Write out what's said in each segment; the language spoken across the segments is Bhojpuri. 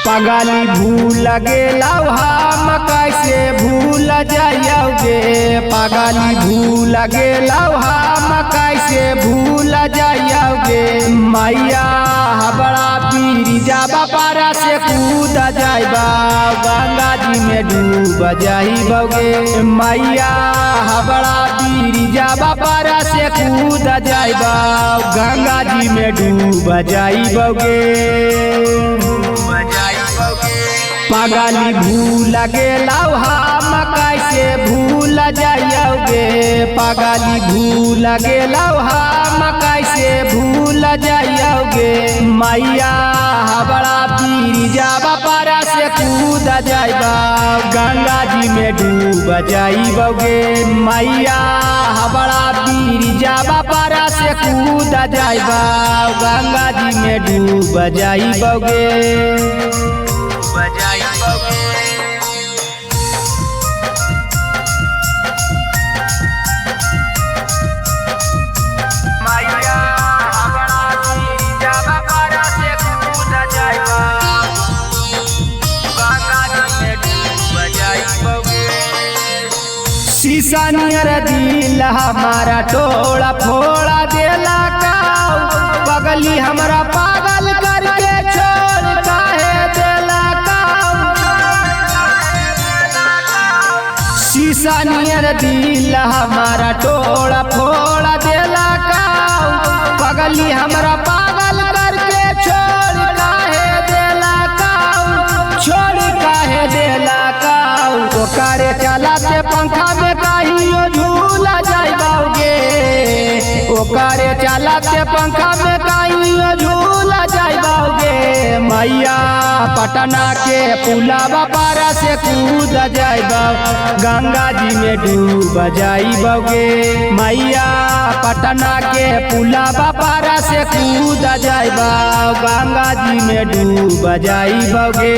पगली भूल गेला हम कैसे भूल जाओगे। पगली भूल गेला हम कैसे भूल जाओगे। मैया हबड़ा पीरी जाबा पारा से कूद जाइबा गंगा जी में डूब जाइबोगे। मैया हबड़ा पीरी जाबा पारा से कूद जाइबा गंगा जी में डूब जाइबोगे। पगली भूल गेला हम कैसे भूल जाओगे। पगली भूल गेला हम कैसे भूल जाओगे। मैया हबड़ा पीरी जाबा पारा से कूद जाइबा गंगा जी में डूब जाइबोगे। मैया हबड़ा पीरी जाबा पारा से कूद जाइबा गंगा जी में डूब जाइबोगे। शीशा नियर दिल हमारा टोड़ा फोड़ा देला का बगली हमारा पागल करके छोड़ काहे देला का। शीशा नियर दिल हमारा टोड़ा फोड़ा देला का बगली हमारा पागल करके छोड़ काहे देला का। छोड़ काहे देला का ओकरे चलाते पंखा में कहियो झूला जाइबोगे। ओकरे चलाते पंखा में कहियो झूला जाइबोगे। मैया पटना के पुलावा पारा से कूद जाइबो गंगा जी में डूब जाइबोगे। मैया पटना के पुलावा पारा से कूद जाइबो गंगा जी में डूब जाइबोगे।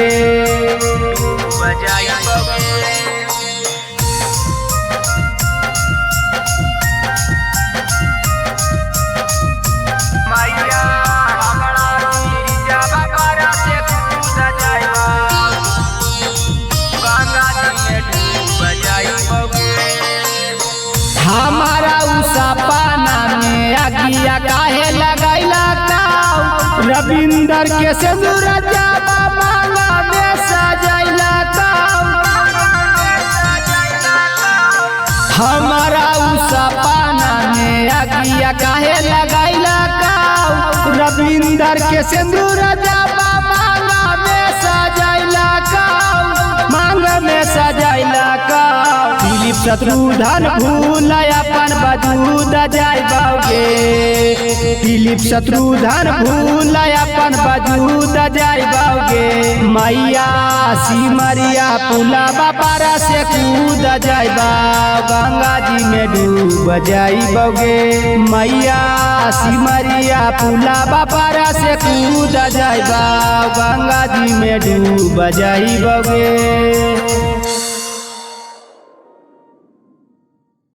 हमारा सपना में अगिया काहे लगैला का रविंदर के सिंदूर जाबा माला में सजैला का। हमारा सपना में अगिया काहे लगैला का रविंदर के सिंदूर जाबा माला में सजैला का। मांग में सजैला का दिलीप शत्रुधन भूल अपन वजूद जाइबोगे। दिलीप शत्रुधन भूल अपन वजूद जाइबोगे। मैया सिमरिया पुलावा पारा से कूद जाइबा गंगा जी में डूब जाइबोगे। मैया सिमरिया पुलावा पारा से कूद जाइबा गंगा जी में डूब जाइबोगे।